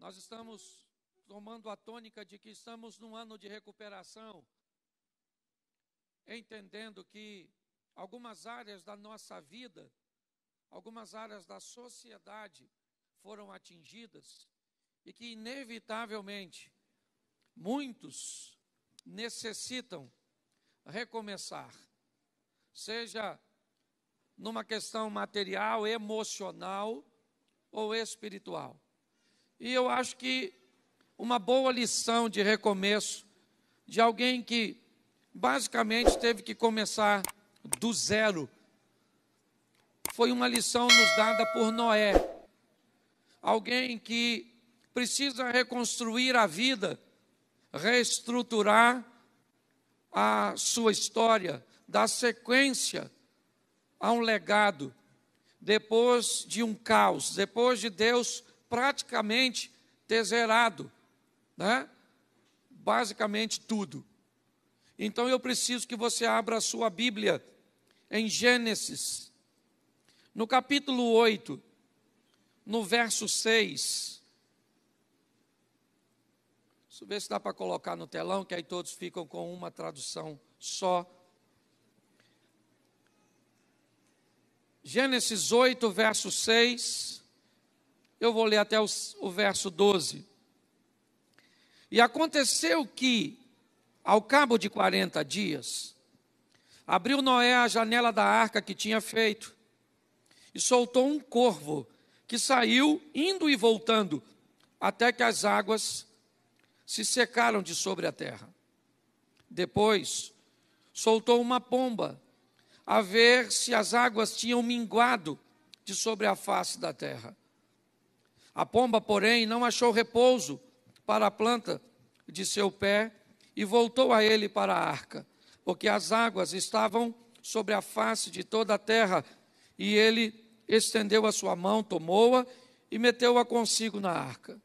Nós estamos tomando a tônica de que estamos num ano de recuperação, entendendo que algumas áreas da nossa vida, algumas áreas da sociedade foram atingidas e que, inevitavelmente, muitos necessitam recomeçar, seja numa questão material, emocional ou espiritual. E eu acho que uma boa lição de recomeço de alguém que basicamente teve que começar do zero foi uma lição nos dada por Noé. Alguém que precisa reconstruir a vida, reestruturar a sua história, dar sequência a um legado, depois de um caos, depois de Deus praticamente ter zerado, basicamente tudo. Então eu preciso que você abra a sua Bíblia em Gênesis, no capítulo 8, no verso 6. Deixa eu ver se dá para colocar no telão, que aí todos ficam com uma tradução só. Gênesis 8, verso 6. Eu vou ler até o verso 12. E aconteceu que, ao cabo de 40 dias, abriu Noé a janela da arca que tinha feito, e soltou um corvo, que saiu indo e voltando, até que as águas se secaram de sobre a terra. Depois, soltou uma pomba, a ver se as águas tinham minguado de sobre a face da terra. A pomba, porém, não achou repouso para a planta de seu pé e voltou a ele para a arca, porque as águas estavam sobre a face de toda a terra, e ele estendeu a sua mão, tomou-a e meteu-a consigo na arca.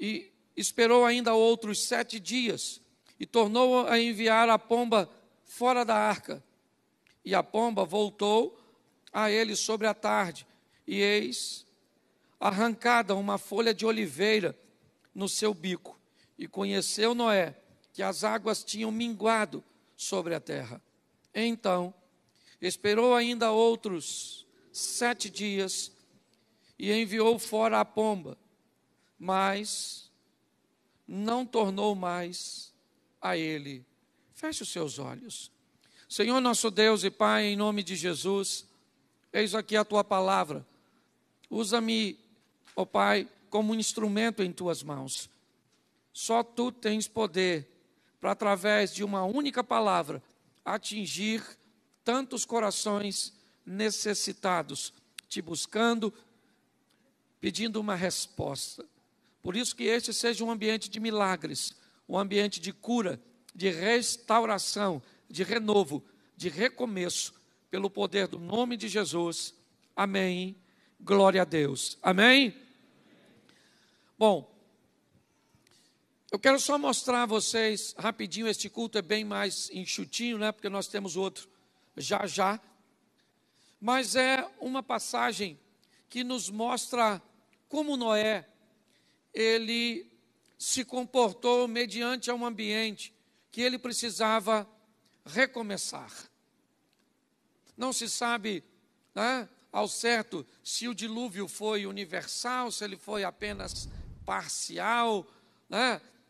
E esperou ainda outros 7 dias, e tornou a enviar a pomba fora da arca. E a pomba voltou a ele sobre a tarde, e eis arrancada uma folha de oliveira no seu bico. E conheceu Noé que as águas tinham minguado sobre a terra. Então, esperou ainda outros 7 dias, e enviou fora a pomba, mas não tornou mais a ele. Feche os seus olhos. Senhor nosso Deus e Pai, em nome de Jesus, eis aqui a Tua palavra. Usa-me, ó Pai, como um instrumento em Tuas mãos. Só Tu tens poder para, através de uma única palavra, atingir tantos corações necessitados, Te buscando, pedindo uma resposta. Por isso que este seja um ambiente de milagres, um ambiente de cura, de restauração, de renovo, de recomeço, pelo poder do nome de Jesus. Amém. Glória a Deus. Amém? Bom, eu quero só mostrar a vocês rapidinho, este culto é bem mais enxutinho, porque nós temos outro já. Mas é uma passagem que nos mostra como Noé, ele se comportou mediante a um ambiente que ele precisava recomeçar. Não se sabe, ao certo, se o dilúvio foi universal, se ele foi apenas parcial,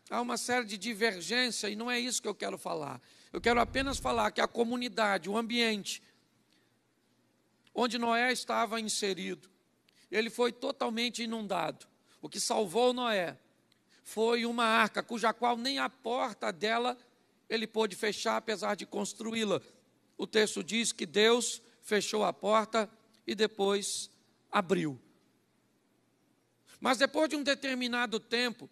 Há uma série de divergência e não é isso que eu quero falar. Eu quero apenas falar que a comunidade, o ambiente onde Noé estava inserido, ele foi totalmente inundado. O que salvou Noé foi uma arca, cuja qual nem a porta dela ele pôde fechar, apesar de construí-la. O texto diz que Deus fechou a porta e depois abriu. Mas depois de um determinado tempo,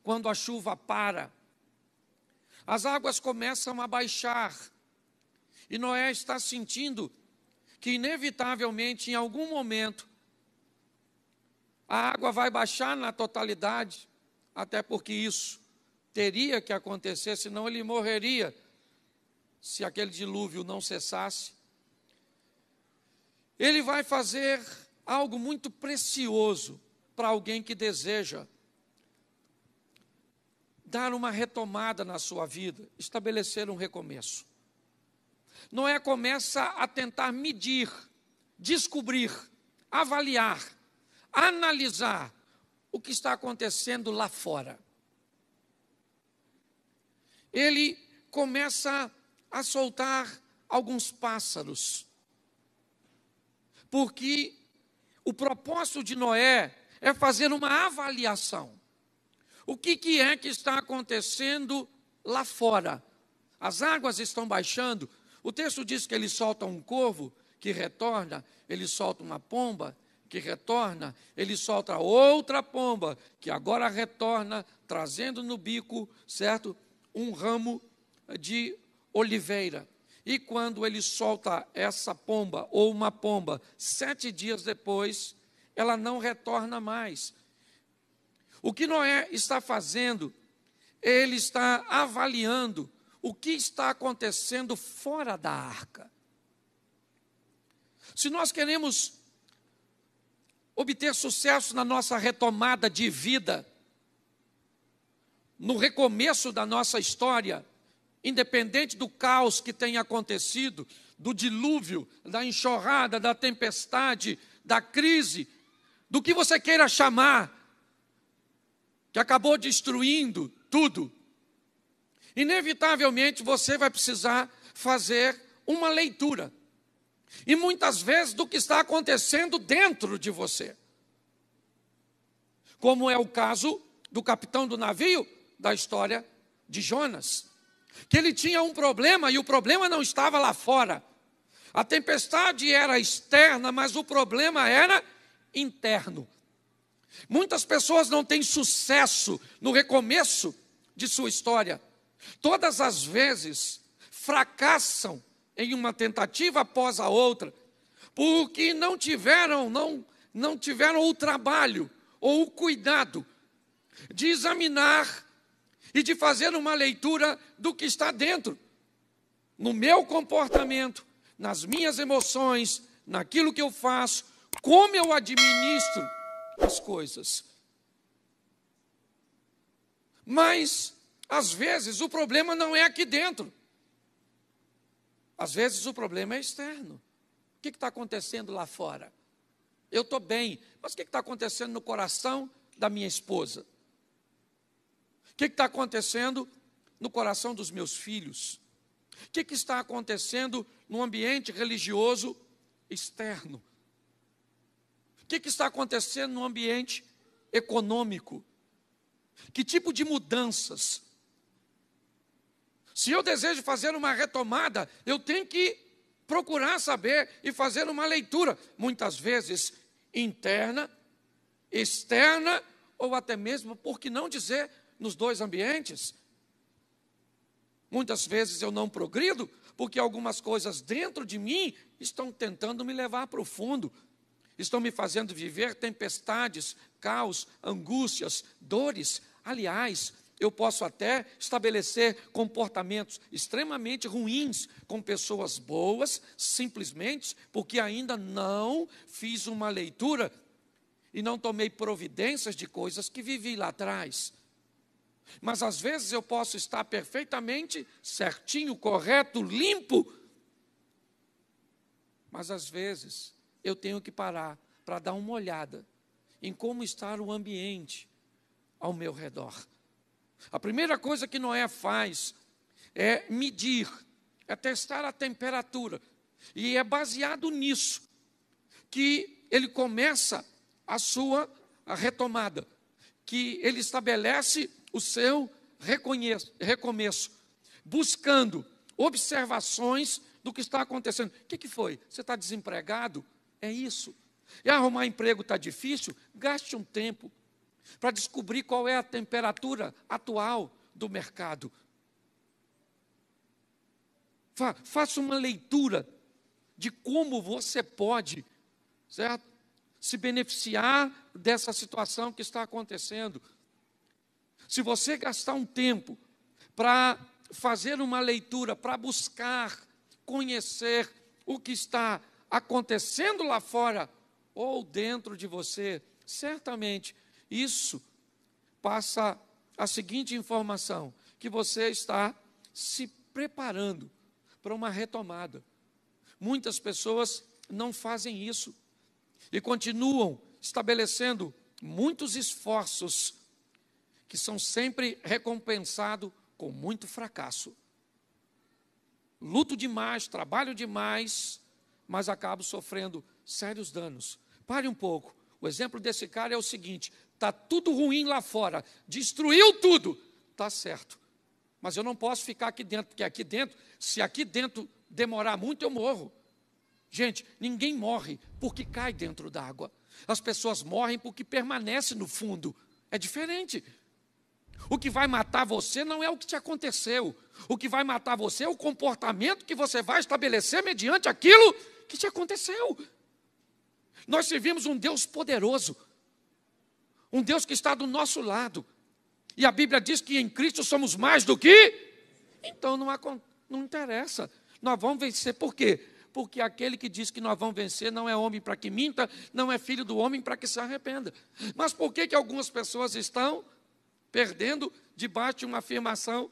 quando a chuva para, as águas começam a baixar, e Noé está sentindo que inevitavelmente, em algum momento, a água vai baixar na totalidade, até porque isso teria que acontecer, senão ele morreria, se aquele dilúvio não cessasse. Ele vai fazer algo muito precioso, para alguém que deseja dar uma retomada na sua vida, estabelecer um recomeço. Noé começa a tentar medir, descobrir, avaliar, analisar o que está acontecendo lá fora. Ele começa a soltar alguns pássaros, porque o propósito de Noé é fazer uma avaliação. O que é que está acontecendo lá fora? As águas estão baixando. O texto diz que ele solta um corvo que retorna, ele solta uma pomba que retorna, ele solta outra pomba que agora retorna, trazendo no bico, certo, um ramo de oliveira. E quando ele solta essa pomba, ou uma pomba, 7 dias depois, ela não retorna mais. O que Noé está fazendo, ele está avaliando o que está acontecendo fora da arca. Se nós queremos obter sucesso na nossa retomada de vida, no recomeço da nossa história, independente do caos que tenha acontecido, do dilúvio, da enxurrada, da tempestade, da crise, do que você queira chamar, que acabou destruindo tudo, inevitavelmente você vai precisar fazer uma leitura. E muitas vezes do que está acontecendo dentro de você. Como é o caso do capitão do navio da história de Jonas. Que ele tinha um problema e o problema não estava lá fora. A tempestade era externa, mas o problema era interno. Muitas pessoas não têm sucesso no recomeço de sua história. Todas as vezes fracassam em uma tentativa após a outra, porque não tiveram o trabalho ou o cuidado de examinar e de fazer uma leitura do que está dentro, no meu comportamento, nas minhas emoções, naquilo que eu faço, como eu administro as coisas. Mas, às vezes, o problema não é aqui dentro. Às vezes o problema é externo. O que está acontecendo lá fora? Eu estou bem, mas o que está acontecendo no coração da minha esposa? O que está acontecendo no coração dos meus filhos? O que está acontecendo no ambiente religioso externo? O que está acontecendo no ambiente econômico? Que tipo de mudanças? Se eu desejo fazer uma retomada, eu tenho que procurar saber e fazer uma leitura, muitas vezes interna, externa, ou até mesmo, por que não dizer, nos dois ambientes. Muitas vezes eu não progrido, porque algumas coisas dentro de mim estão tentando me levar para o fundo, estão me fazendo viver tempestades, caos, angústias, dores. Aliás, eu posso até estabelecer comportamentos extremamente ruins com pessoas boas, simplesmente porque ainda não fiz uma leitura e não tomei providências de coisas que vivi lá atrás. Mas às vezes eu posso estar perfeitamente certinho, correto, limpo, mas às vezes eu tenho que parar para dar uma olhada em como está o ambiente ao meu redor. A primeira coisa que Noé faz é medir, é testar a temperatura. E é baseado nisso que ele começa a retomada, que ele estabelece o seu recomeço, buscando observações do que está acontecendo. O que foi? Você está desempregado? É isso. E arrumar emprego está difícil? Gaste um tempo para descobrir qual é a temperatura atual do mercado. Faça uma leitura de como você pode, certo, se beneficiar dessa situação que está acontecendo. Se você gastar um tempo para fazer uma leitura, para buscar, conhecer o que está acontecendo lá fora ou dentro de você, certamente isso passa a seguinte informação, que você está se preparando para uma retomada. Muitas pessoas não fazem isso e continuam estabelecendo muitos esforços que são sempre recompensados com muito fracasso. Luto demais, trabalho demais, mas acabo sofrendo sérios danos. Pare um pouco. O exemplo desse cara é o seguinte: está tudo ruim lá fora, destruiu tudo, está certo. Mas eu não posso ficar aqui dentro, porque aqui dentro, se aqui dentro demorar muito, eu morro. Gente, ninguém morre porque cai dentro d'água. As pessoas morrem porque permanecem no fundo. É diferente. O que vai matar você não é o que te aconteceu. O que vai matar você é o comportamento que você vai estabelecer mediante aquilo que te aconteceu. Nós servimos um Deus poderoso, um Deus que está do nosso lado. E a Bíblia diz que em Cristo somos mais do que... Então não interessa. Nós vamos vencer. Por quê? Porque aquele que diz que nós vamos vencer não é homem para que minta, não é filho do homem para que se arrependa. Mas por que algumas pessoas estão perdendo debaixo de uma afirmação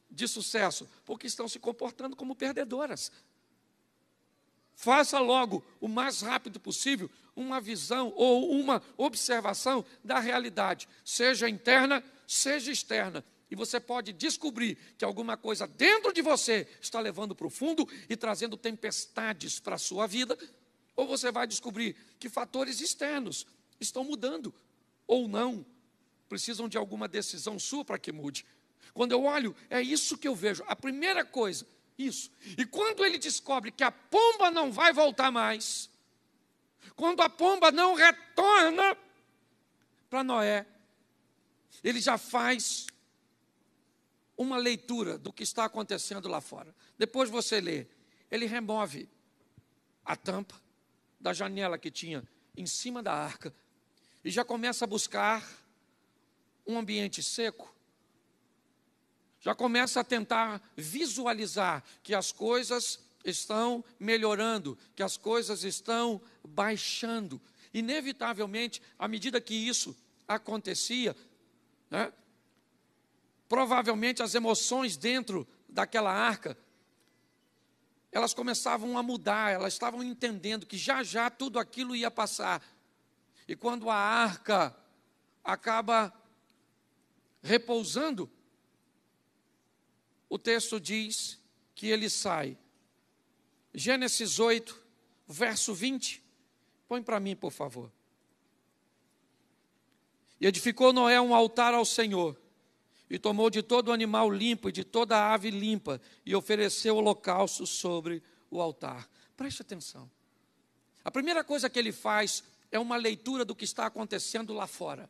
de sucesso? Porque estão se comportando como perdedoras. Faça logo, o mais rápido possível, uma visão ou uma observação da realidade, seja interna, seja externa. E você pode descobrir que alguma coisa dentro de você está levando para o fundo e trazendo tempestades para a sua vida, ou você vai descobrir que fatores externos estão mudando, ou não, precisam de alguma decisão sua para que mude. Quando eu olho, é isso que eu vejo. A primeira coisa, isso. E quando ele descobre que a pomba não vai voltar mais, quando a pomba não retorna para Noé, ele já faz uma leitura do que está acontecendo lá fora. Depois você lê, ele remove a tampa da janela que tinha em cima da arca e já começa a buscar um ambiente seco. Já começa a tentar visualizar que as coisas estão melhorando, que as coisas estão baixando. Inevitavelmente, à medida que isso acontecia, né, provavelmente as emoções dentro daquela arca, elas começavam a mudar, elas estavam entendendo que já já tudo aquilo ia passar. E quando a arca acaba repousando, o texto diz que ele sai. Gênesis 8, verso 20. Põe para mim, por favor. E edificou Noé um altar ao Senhor, e tomou de todo animal limpo e de toda ave limpa, e ofereceu holocausto sobre o altar. Preste atenção. A primeira coisa que ele faz é uma leitura do que está acontecendo lá fora.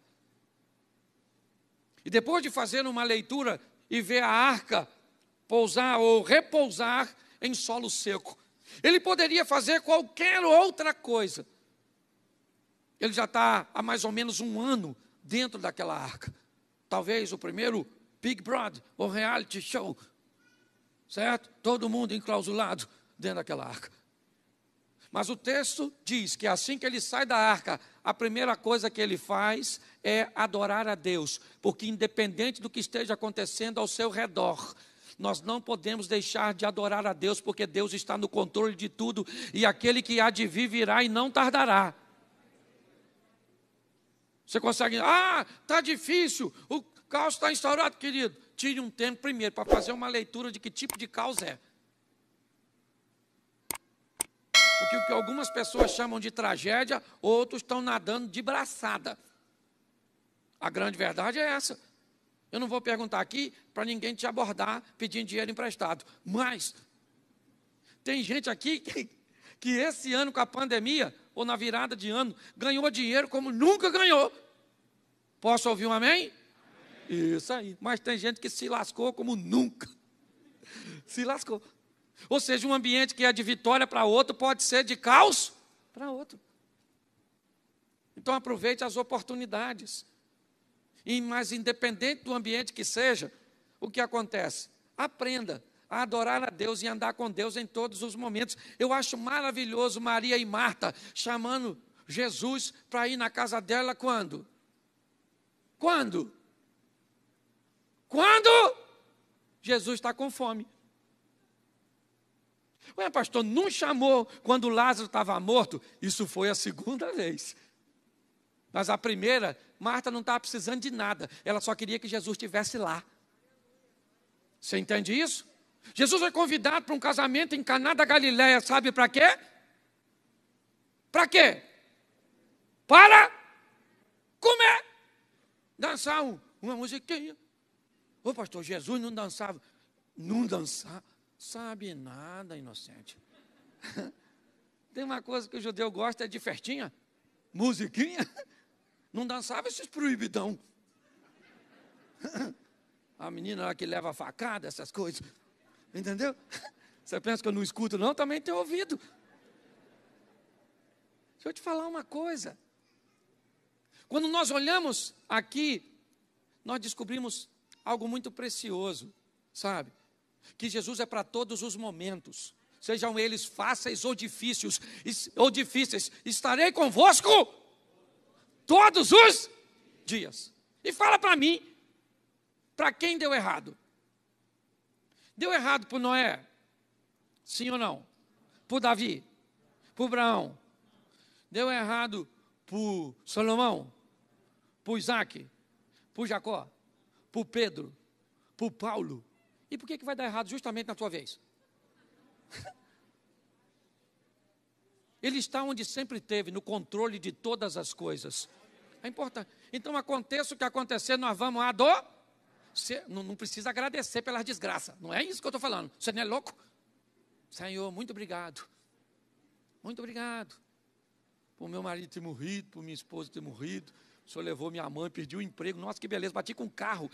E depois de fazer uma leitura e ver a arca pousar ou repousar em solo seco, ele poderia fazer qualquer outra coisa. Ele já está há mais ou menos um ano dentro daquela arca. Talvez o primeiro Big Brother, ou reality show, certo? Todo mundo enclausulado dentro daquela arca. Mas o texto diz que assim que ele sai da arca, a primeira coisa que ele faz é adorar a Deus, porque independente do que esteja acontecendo ao seu redor, nós não podemos deixar de adorar a Deus, porque Deus está no controle de tudo, e aquele que há de vir virá e não tardará. Você consegue, está difícil, o caos está instaurado, querido. Tire um tempo primeiro para fazer uma leitura de que tipo de caos é. Porque o que algumas pessoas chamam de tragédia, outros estão nadando de braçada. A grande verdade é essa. Eu não vou perguntar aqui para ninguém te abordar pedindo dinheiro emprestado. Mas tem gente aqui que esse ano com a pandemia, ou na virada de ano, ganhou dinheiro como nunca ganhou. Posso ouvir um amém? Amém. Isso aí. Mas tem gente que se lascou como nunca. Se lascou. Ou seja, um ambiente que é de vitória para outro pode ser de caos para outro. Então aproveite as oportunidades. Mas independente do ambiente que seja, o que acontece? Aprenda a adorar a Deus e andar com Deus em todos os momentos. Eu acho maravilhoso Maria e Marta chamando Jesus para ir na casa dela quando? Quando? Quando Jesus está com fome. Ué, pastor, não chamou quando Lázaro estava morto? Isso foi a segunda vez. Mas a primeira, Marta não estava precisando de nada. Ela só queria que Jesus estivesse lá. Você entende isso? Jesus foi convidado para um casamento em Caná da Galileia. Sabe para quê? Para quê? Para comer. Dançar uma musiquinha. Ô pastor, Jesus não dançava. Não dançava. Sabe nada, inocente. Tem uma coisa que o judeu gosta, é de festinha. Musiquinha. Não dançava esses proibidão. A menina lá que leva a facada, essas coisas. Entendeu? Você pensa que eu não escuto, não? Também tenho ouvido. Deixa eu te falar uma coisa. Quando nós olhamos aqui, nós descobrimos algo muito precioso, sabe? Que Jesus é para todos os momentos, sejam eles fáceis ou difíceis, estarei convosco todos os dias. E fala para mim, para quem deu errado? Deu errado para Noé? Sim ou não? Para Davi? Para Abraão? Deu errado para Salomão? Para Isaac? Para Jacó? Para Pedro? Para Paulo? E por que vai dar errado justamente na tua vez? Ele está onde sempre esteve, no controle de todas as coisas. É importante. Então, aconteça o que acontecer, nós vamos adorar. Você não precisa agradecer pelas desgraças. Não é isso que eu estou falando. Você não é louco? Senhor, muito obrigado. Muito obrigado. Por meu marido ter morrido, por minha esposa ter morrido. O Senhor levou minha mãe, perdi o emprego. Nossa, que beleza, bati com o carro.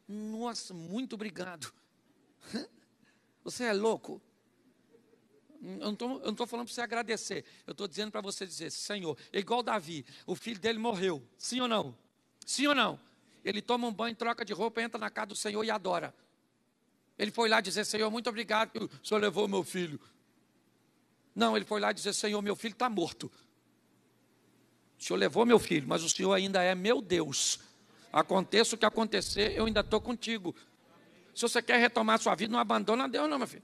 Nossa, muito obrigado. Você é louco? Eu não estou falando para você agradecer. Eu estou dizendo para você dizer, Senhor, igual Davi, o filho dele morreu. Sim ou não? Sim ou não? Ele toma um banho, troca de roupa, entra na casa do Senhor e adora. Ele foi lá dizer, Senhor, muito obrigado que o Senhor levou o meu filho. Não, ele foi lá dizer, Senhor, meu filho está morto. O Senhor levou meu filho, mas o Senhor ainda é meu Deus. Aconteça o que acontecer, eu ainda estou contigo. Se você quer retomar a sua vida, não abandona Deus não, meu filho.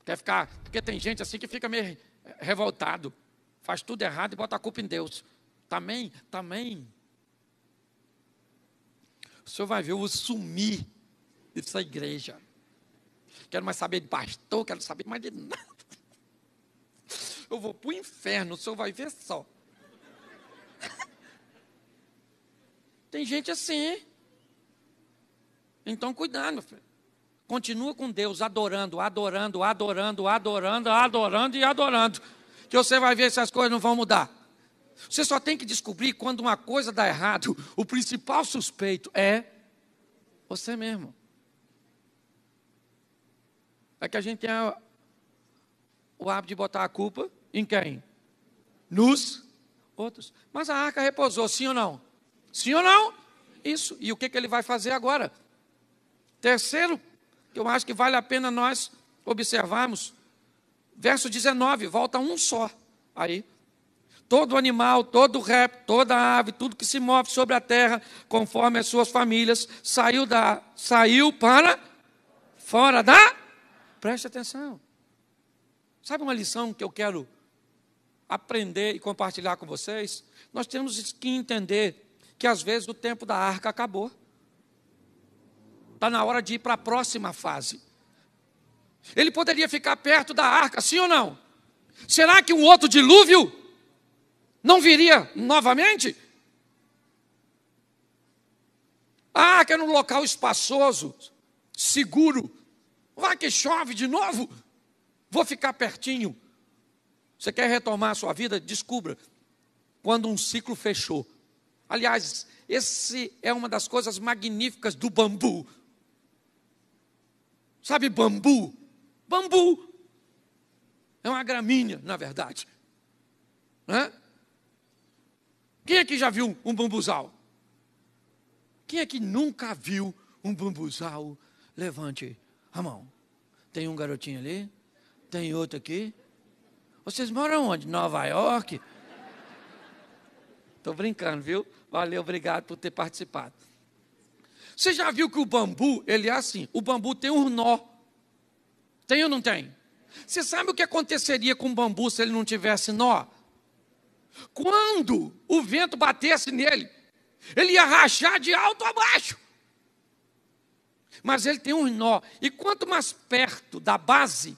Quer ficar, porque tem gente assim que fica meio revoltado. Faz tudo errado e bota a culpa em Deus. Também. O senhor vai ver, eu vou sumir dessa igreja. Quero mais saber de pastor, quero saber mais de nada. Eu vou para o inferno, o senhor vai ver só. Tem gente assim. Então, cuidado, meu filho. Continua com Deus, adorando. Que você vai ver se as coisas não vão mudar. Você só tem que descobrir quando uma coisa dá errado. O principal suspeito é você mesmo. É que a gente tem o hábito de botar a culpa em quem? Nos outros. Mas a arca repousou, sim ou não? Sim ou não? Isso. E o que ele vai fazer agora? Terceiro, que eu acho que vale a pena nós observarmos. Verso 19, volta um só. Aí. Todo animal, todo réptil, toda ave, tudo que se move sobre a terra, conforme as suas famílias, saiu para fora da... Preste atenção. Sabe uma lição que eu quero aprender e compartilhar com vocês? Nós temos que entender que às vezes o tempo da arca acabou. Está na hora de ir para a próxima fase. Ele poderia ficar perto da arca, sim ou não? Será que um outro dilúvio não viria novamente? A arca é num local espaçoso, seguro. Vai que chove de novo. Vou ficar pertinho. Você quer retomar a sua vida? Descubra quando um ciclo fechou. Aliás, esse é uma das coisas magníficas do bambu. Sabe bambu? Bambu é uma gramínea, na verdade. Né? Quem aqui já viu um bambuzal? Quem aqui nunca viu um bambuzal? Levante a mão. Tem um garotinho ali, tem outro aqui. Vocês moram onde? Nova York? Estou brincando, viu? Valeu, obrigado por ter participado. Você já viu que o bambu, ele é assim, o bambu tem um nó. Tem ou não tem? Você sabe o que aconteceria com o bambu se ele não tivesse nó? Quando o vento batesse nele, ele ia rachar de alto a baixo. Mas ele tem um nó. E quanto mais perto da base,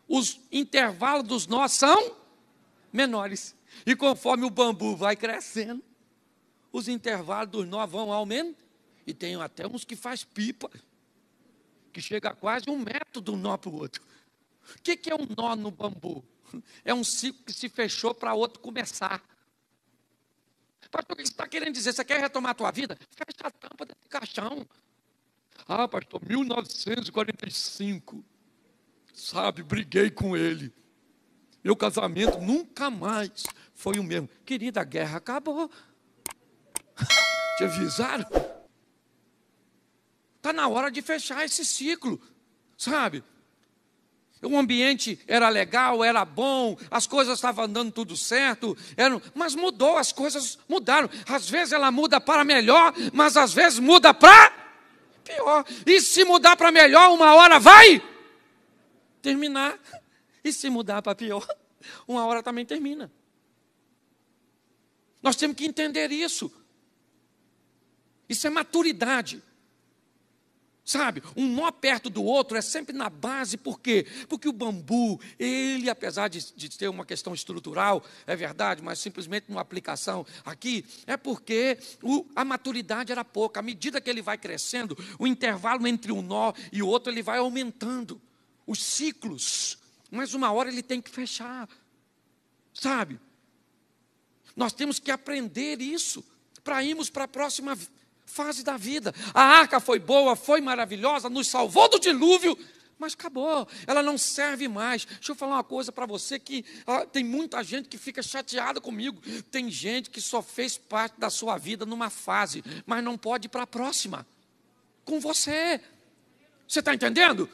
os intervalos dos nós são menores. E conforme o bambu vai crescendo, os intervalos dos nós vão aumentando. E tem até uns que faz pipa, que chega a quase 1 metro de um nó para o outro. O que é um nó no bambu? É um ciclo que se fechou para outro começar. Pastor, o que você está querendo dizer? Você quer retomar a tua vida? Fecha a tampa desse caixão. Ah, pastor, 1945. Sabe, briguei com ele. Meu casamento nunca mais foi o mesmo. Querida, a guerra acabou. Te avisaram? Está na hora de fechar esse ciclo, sabe? O ambiente era legal, era bom, as coisas estavam andando tudo certo, mas mudou, as coisas mudaram. Às vezes ela muda para melhor, mas às vezes muda para pior. E se mudar para melhor, uma hora vai terminar. E se mudar para pior, uma hora também termina. Nós temos que entender isso. Isso é maturidade. Sabe, um nó perto do outro é sempre na base, por quê? Porque o bambu, ele, apesar de ter uma questão estrutural, é verdade, mas simplesmente uma aplicação aqui, é porque a maturidade era pouca. À medida que ele vai crescendo, o intervalo entre um nó e o outro, ele vai aumentando. Os ciclos, mas uma hora ele tem que fechar, sabe? Nós temos que aprender isso, para irmos para a próxima fase da vida. A arca foi boa, foi maravilhosa, nos salvou do dilúvio, mas acabou, ela não serve mais. Deixa eu falar uma coisa para você que tem muita gente que fica chateada comigo. Tem gente que só fez parte da sua vida numa fase, mas não pode ir para a próxima com você. Você está entendendo?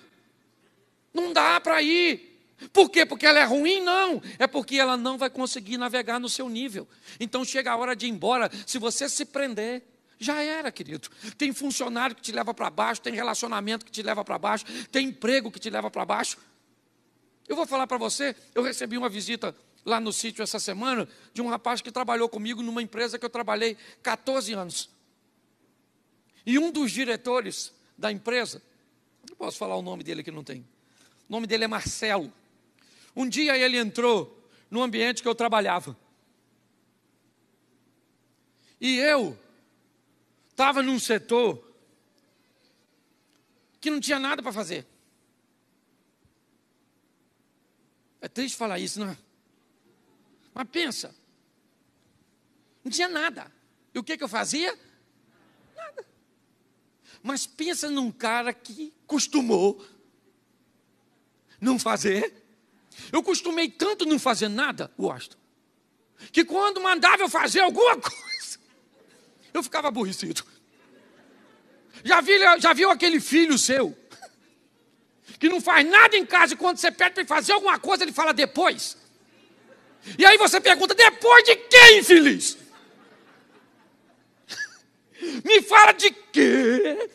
Não dá para ir. Por quê? Porque ela é ruim? Não. É porque ela não vai conseguir navegar no seu nível. Então chega a hora de ir embora. Se você se prender, já era, querido. Tem funcionário que te leva para baixo, tem relacionamento que te leva para baixo, tem emprego que te leva para baixo. Eu vou falar para você, eu recebi uma visita lá no sítio essa semana, de um rapaz que trabalhou comigo numa empresa que eu trabalhei 14 anos. E um dos diretores da empresa, não posso falar o nome dele que não tem, o nome dele é Marcelo. Um dia ele entrou no ambiente que eu trabalhava. E eu estava num setor que não tinha nada para fazer. É triste falar isso, não é? Mas pensa, não tinha nada. E o que eu fazia? Nada. Mas pensa num cara que costumou não fazer. Eu costumei tanto não fazer nada, Washington, que quando mandava eu fazer alguma coisa, eu ficava aborrecido. Já viu aquele filho seu que não faz nada em casa e quando você pede para ele fazer alguma coisa, ele fala depois? E aí você pergunta, depois de quê, infeliz? Me fala de quê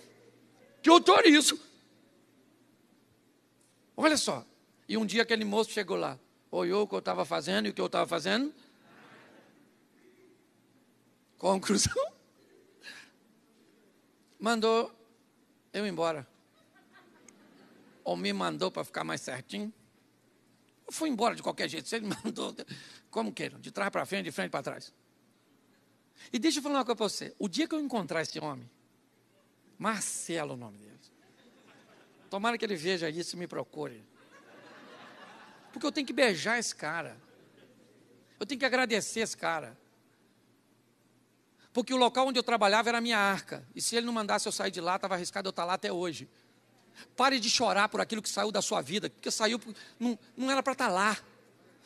que eu autorizo. Olha só. E um dia aquele moço chegou lá, olhou o que eu estava fazendo e o que eu estava fazendo. Conclusão. Mandou eu embora. Ou me mandou para ficar mais certinho. Eu fui embora de qualquer jeito. Se ele mandou, como queiram, de trás para frente, de frente para trás. E deixa eu falar uma coisa para você. O dia que eu encontrar esse homem, Marcelo o nome dele, tomara que ele veja isso e me procure. Porque eu tenho que beijar esse cara. Eu tenho que agradecer esse cara. Porque o local onde eu trabalhava era a minha arca. E se ele não mandasse eu sair de lá, estava arriscado eu estar lá até hoje. Pare de chorar por aquilo que saiu da sua vida. Porque saiu, não era para estar lá.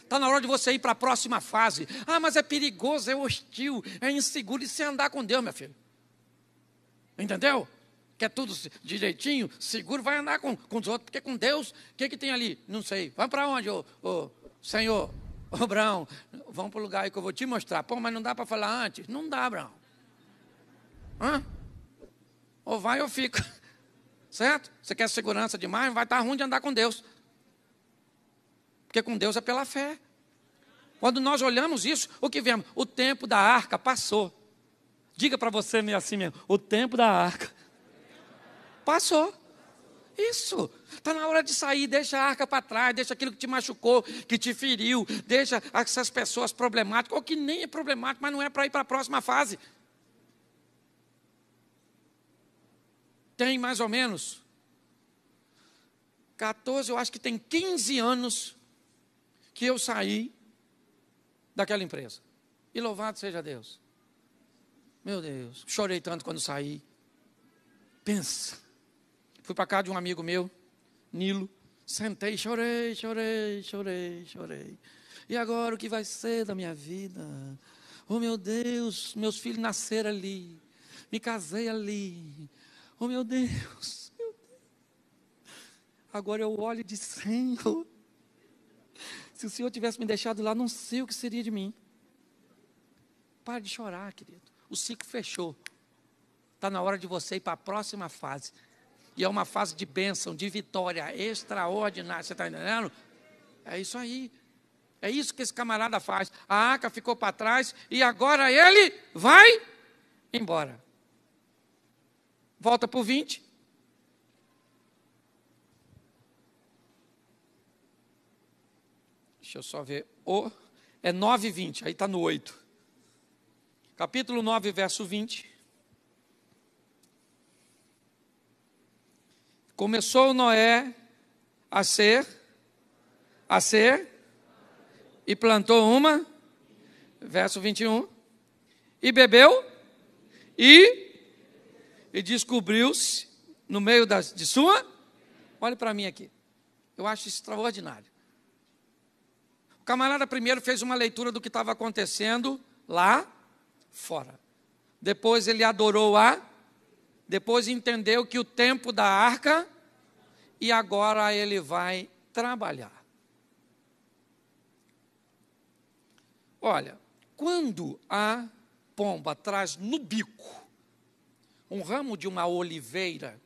Está na hora de você ir para a próxima fase. Ah, mas é perigoso, é hostil, é inseguro. E você andar com Deus, meu filho. Entendeu? Quer tudo direitinho, seguro, vai andar com os outros. Porque com Deus, o que tem ali? Não sei. Vai para onde, ô Senhor? Ô, Abraão, vamos para o lugar aí que eu vou te mostrar. Pô, mas não dá para falar antes? Não dá, Abraão. Hã? Ou vai ou fica. Certo? Você quer segurança demais? Vai estar ruim de andar com Deus. Porque com Deus é pela fé. Quando nós olhamos isso, o que vemos? O tempo da arca passou. Diga para você meio assim mesmo. O tempo da arca passou. Isso. Está na hora de sair. Deixa a arca para trás. Deixa aquilo que te machucou, que te feriu. Deixa essas pessoas problemáticas. Ou que nem é problemático, mas não é para ir para a próxima fase. Tem mais ou menos 14, eu acho que tem 15 anos que eu saí daquela empresa. E louvado seja Deus. Meu Deus, chorei tanto quando saí. Pensa. Fui para casa de um amigo meu, Nilo. Sentei, chorei. E agora o que vai ser da minha vida? Oh, meu Deus, meus filhos nasceram ali. Me casei ali. Oh, meu Deus. Agora eu olho e digo, Senhor, se o Senhor tivesse me deixado lá, não sei o que seria de mim. Pare de chorar, querido. O ciclo fechou. Está na hora de você ir para a próxima fase. E é uma fase de bênção, de vitória extraordinária. Você está entendendo? É isso aí. É isso que esse camarada faz. A arca ficou para trás e agora ele vai embora. Volta para o 20. Deixa eu só ver. É 9:20, aí está no 8. Capítulo 9, verso 20. Começou Noé a ser, e plantou uma, verso 21, e bebeu, e descobriu-se no meio de sua, olhe para mim aqui, eu acho extraordinário. O camarada primeiro fez uma leitura do que estava acontecendo lá fora. Depois ele adorou depois entendeu que o tempo da arca, e agora ele vai trabalhar. Olha, quando a pomba traz no bico um ramo de uma oliveira,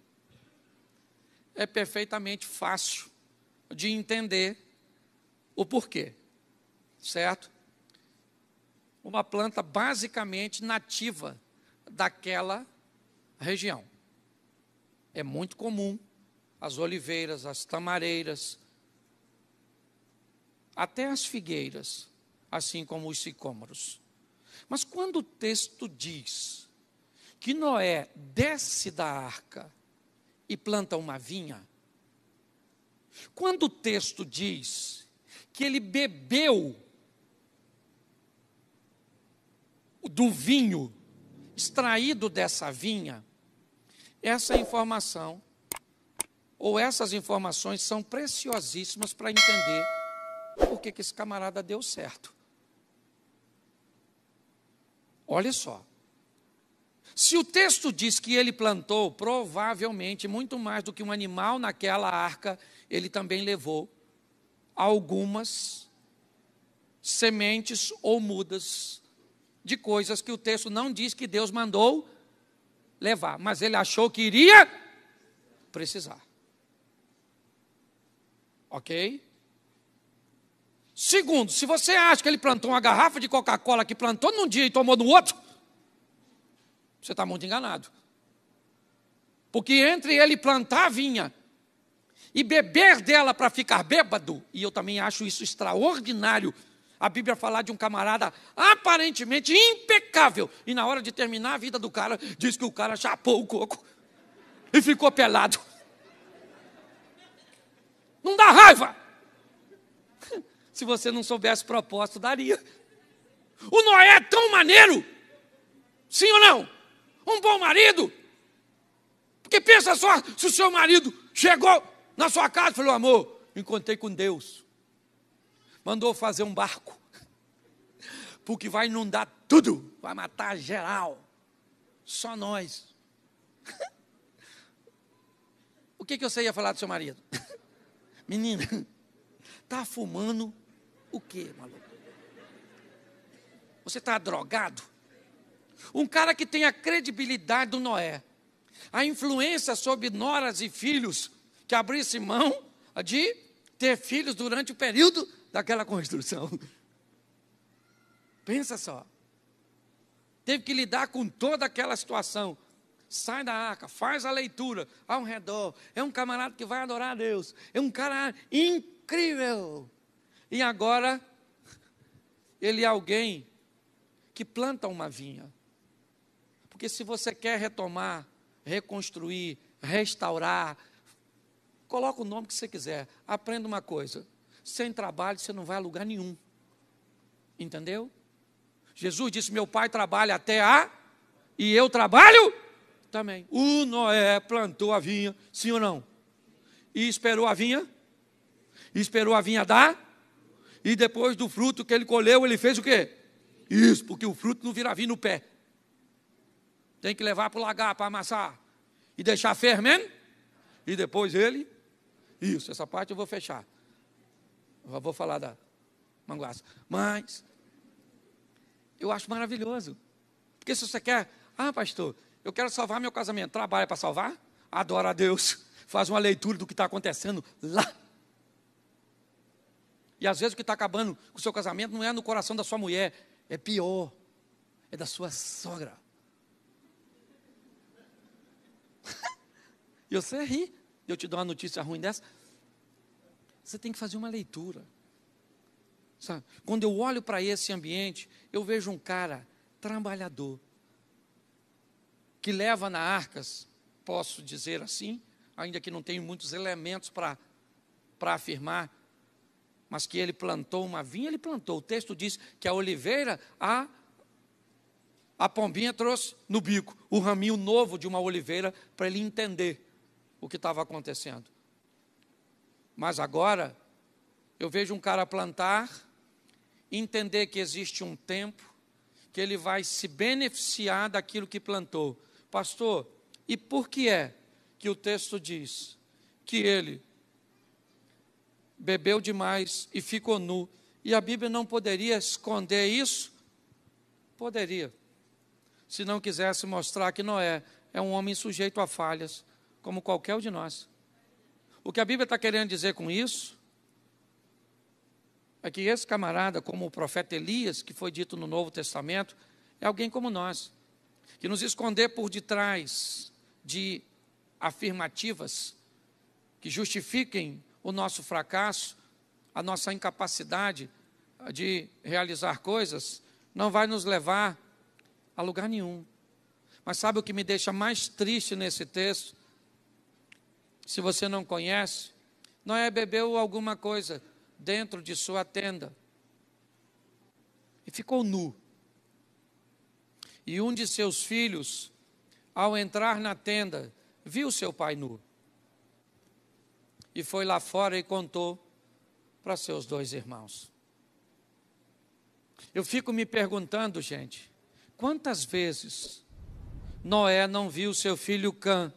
é perfeitamente fácil de entender o porquê, certo? Uma planta basicamente nativa daquela região. É muito comum as oliveiras, as tamareiras, até as figueiras, assim como os sicômoros. Mas quando o texto diz que Noé desce da arca e planta uma vinha, quando o texto diz que ele bebeu do vinho extraído dessa vinha, essa informação, ou essas informações são preciosíssimas para entender por que esse camarada deu certo. Olha só. Se o texto diz que ele plantou, provavelmente, muito mais do que um animal naquela arca, ele também levou algumas sementes ou mudas de coisas que o texto não diz que Deus mandou levar, mas ele achou que iria precisar. Ok? Segundo, se você acha que ele plantou uma garrafa de Coca-Cola que plantou num dia e tomou no outro, você está muito enganado. Porque entre ele plantar a vinha e beber dela para ficar bêbado, e eu também acho isso extraordinário, a Bíblia falar de um camarada aparentemente impecável, e na hora de terminar a vida do cara, diz que o cara chapou o coco e ficou pelado. Não dá raiva? Se você não soubesse o propósito, daria. O Noé é tão maneiro, sim ou não? Um bom marido. Porque pensa só, se o seu marido chegou na sua casa e falou, amor, encontrei com Deus. Mandou fazer um barco, porque vai inundar tudo, vai matar geral, só nós. O que você ia falar do seu marido? Menina, tá fumando o quê, maluco? Você está drogado? Um cara que tem a credibilidade do Noé, a influência sobre noras e filhos, que abrisse mão de ter filhos durante o período daquela construção. Pensa só. Teve que lidar com toda aquela situação. Sai da arca, faz a leitura ao redor. É um camarada que vai adorar a Deus. É um cara incrível. E agora, ele é alguém que planta uma vinha. Porque se você quer retomar, reconstruir, restaurar, coloca o nome que você quiser. Aprenda uma coisa. Sem trabalho você não vai a lugar nenhum. Entendeu? Jesus disse, meu pai trabalha até e eu trabalho também. O Noé plantou a vinha, sim ou não? E esperou a vinha? Esperou a vinha dar? E depois do fruto que ele colheu, ele fez o quê? Isso, porque o fruto não vira vinho no pé. Tem que levar para o lagar, para amassar. E deixar fermento. E depois ele... Isso, essa parte eu vou fechar. Eu vou falar da manguaça. Mas... eu acho maravilhoso. Porque se você quer... pastor, eu quero salvar meu casamento. Trabalha para salvar? Adora a Deus. Faz uma leitura do que está acontecendo lá. E às vezes o que está acabando com o seu casamento não é no coração da sua mulher. É pior. É da sua sogra. E você ri. Eu te dou uma notícia ruim dessa. Você tem que fazer uma leitura. Sabe? Quando eu olho para esse ambiente, eu vejo um cara trabalhador, que leva na arcas, posso dizer assim, ainda que não tenho muitos elementos para afirmar, mas que ele plantou uma vinha, ele plantou. O texto diz que a oliveira, a pombinha trouxe no bico o raminho novo de uma oliveira para ele entender o que estava acontecendo. Mas agora, eu vejo um cara plantar, entender que existe um tempo, que ele vai se beneficiar daquilo que plantou. Pastor, e por que é que o texto diz que ele bebeu demais e ficou nu? E a Bíblia não poderia esconder isso? Poderia. Se não quisesse mostrar que Noé é um homem sujeito a falhas, como qualquer um de nós. O que a Bíblia está querendo dizer com isso é que esse camarada, como o profeta Elias, que foi dito no Novo Testamento, é alguém como nós, que nos esconder por detrás de afirmativas que justifiquem o nosso fracasso, a nossa incapacidade de realizar coisas, não vai nos levar a lugar nenhum. Mas sabe o que me deixa mais triste nesse texto? Se você não conhece, Noé bebeu alguma coisa dentro de sua tenda e ficou nu. E um de seus filhos, ao entrar na tenda, viu seu pai nu. E foi lá fora e contou para seus 2 irmãos. Eu fico me perguntando, gente, quantas vezes Noé não viu seu filho Cã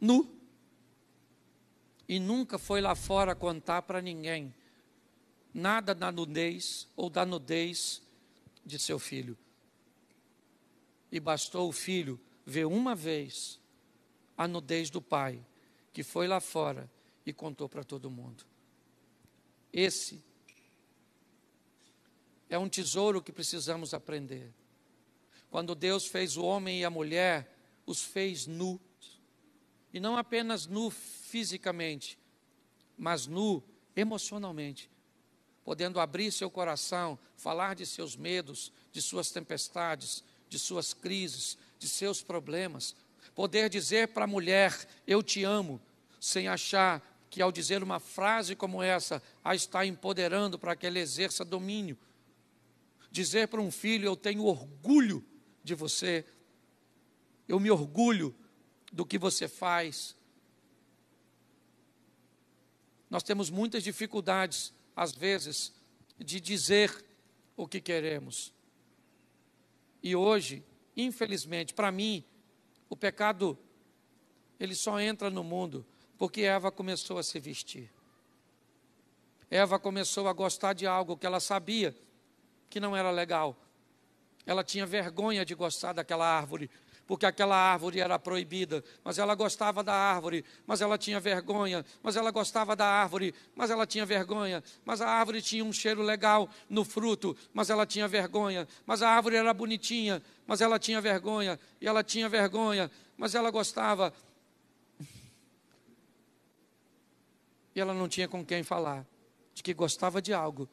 nu? E nunca foi lá fora contar para ninguém nada da nudez ou da nudez de seu filho. E bastou o filho ver uma vez a nudez do pai, que foi lá fora e contou para todo mundo. Esse é um tesouro que precisamos aprender. Quando Deus fez o homem e a mulher, os fez nu. E não apenas nu fisicamente, mas nu emocionalmente. Podendo abrir seu coração, falar de seus medos, de suas tempestades, de suas crises, de seus problemas. Poder dizer para a mulher, eu te amo, sem achar que ao dizer uma frase como essa, a está empoderando para que ele exerça domínio. Dizer para um filho, eu tenho orgulho de você, eu me orgulho do que você faz. Nós temos muitas dificuldades, às vezes, de dizer o que queremos. E hoje, infelizmente, para mim, o pecado, ele só entra no mundo porque Eva começou a se vestir. Eva começou a gostar de algo que ela sabia que não era legal, Ela tinha vergonha de gostar daquela árvore, porque aquela árvore era proibida, mas ela gostava da árvore, mas ela tinha vergonha, mas ela gostava da árvore, mas ela tinha vergonha, mas a árvore tinha um cheiro legal no fruto, mas ela tinha vergonha, mas a árvore era bonitinha, mas ela tinha vergonha, e ela tinha vergonha, mas ela gostava. E ela não tinha com quem falar de que gostava de algo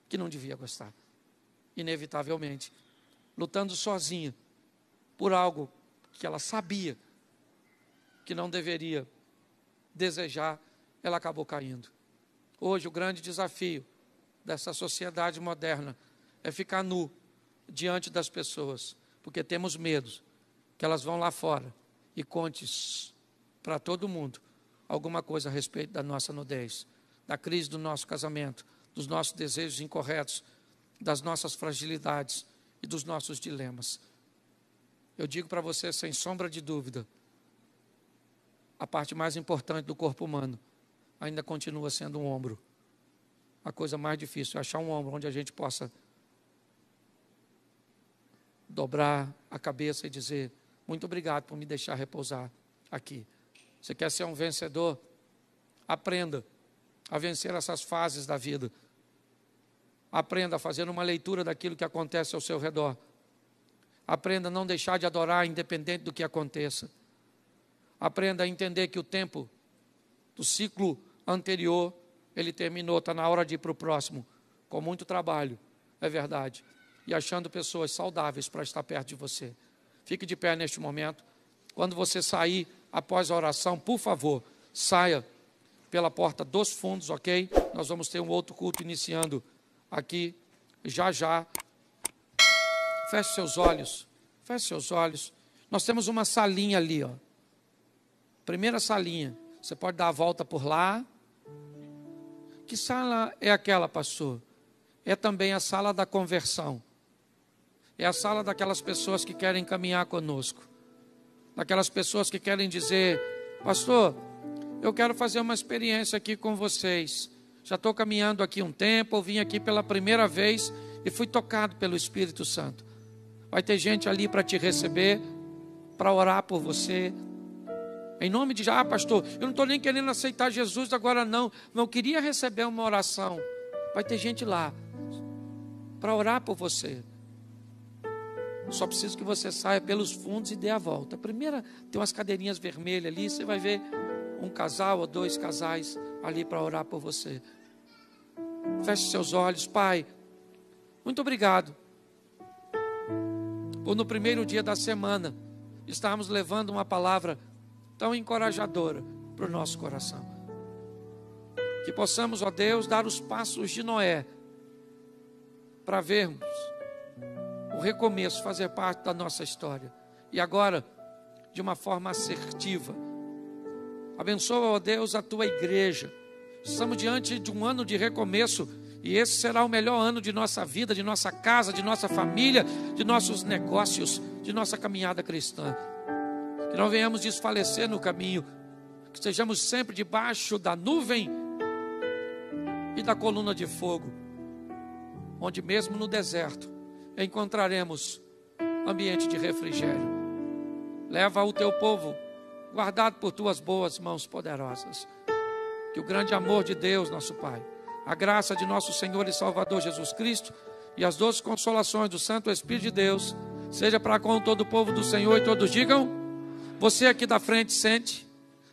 que não devia gostar, inevitavelmente, lutando sozinha por algo que ela sabia que não deveria desejar, ela acabou caindo. Hoje o grande desafio dessa sociedade moderna é ficar nu diante das pessoas, porque temos medo que elas vão lá fora e contem para todo mundo alguma coisa a respeito da nossa nudez, da crise do nosso casamento, dos nossos desejos incorretos, das nossas fragilidades e dos nossos dilemas. Eu digo para você, sem sombra de dúvida, a parte mais importante do corpo humano ainda continua sendo um ombro. A coisa mais difícil é achar um ombro onde a gente possa dobrar a cabeça e dizer: muito obrigado por me deixar repousar aqui. Você quer ser um vencedor? Aprenda a vencer essas fases da vida. Aprenda a fazer uma leitura daquilo que acontece ao seu redor. Aprenda a não deixar de adorar, independente do que aconteça. Aprenda a entender que o tempo do ciclo anterior, ele terminou, está na hora de ir para o próximo, com muito trabalho, é verdade, e achando pessoas saudáveis para estar perto de você. Fique de pé neste momento. Quando você sair após a oração, por favor, saia pela porta dos fundos, ok? Nós vamos ter um outro culto iniciando aqui, já já. Feche seus olhos, feche seus olhos. Nós temos uma salinha ali, ó. Primeira salinha. Você pode dar a volta por lá. Que sala é aquela, pastor? É também a sala da conversão. É a sala daquelas pessoas que querem caminhar conosco. Daquelas pessoas que querem dizer: pastor, eu quero fazer uma experiência aqui com vocês. Já estou caminhando aqui um tempo, eu vim aqui pela primeira vez e fui tocado pelo Espírito Santo. Vai ter gente ali para te receber, para orar por você. Em nome de Jesus, pastor, eu não estou nem querendo aceitar Jesus agora não. Não queria receber uma oração. Vai ter gente lá para orar por você. Só preciso que você saia pelos fundos e dê a volta. A primeira, tem umas cadeirinhas vermelhas ali, você vai ver um casal ou dois casais ali para orar por você. Feche seus olhos. Pai, muito obrigado por no primeiro dia da semana estarmos levando uma palavra tão encorajadora para o nosso coração. Que possamos, ó Deus, dar os passos de Noé para vermos o recomeço fazer parte da nossa história. E agora, de uma forma assertiva, abençoa, ó Deus, a tua igreja. Estamos diante de um ano de recomeço, e esse será o melhor ano de nossa vida, de nossa casa, de nossa família, de nossos negócios, de nossa caminhada cristã. Que não venhamos desfalecer no caminho, que estejamos sempre debaixo da nuvem e da coluna de fogo, onde mesmo no deserto encontraremos ambiente de refrigério. Leva o teu povo, guardado por tuas boas mãos poderosas. Que o grande amor de Deus, nosso Pai, a graça de nosso Senhor e Salvador Jesus Cristo e as doces consolações do Santo Espírito de Deus seja para com todo o povo do Senhor, e todos digam: você aqui da frente sente,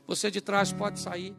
você de trás pode sair.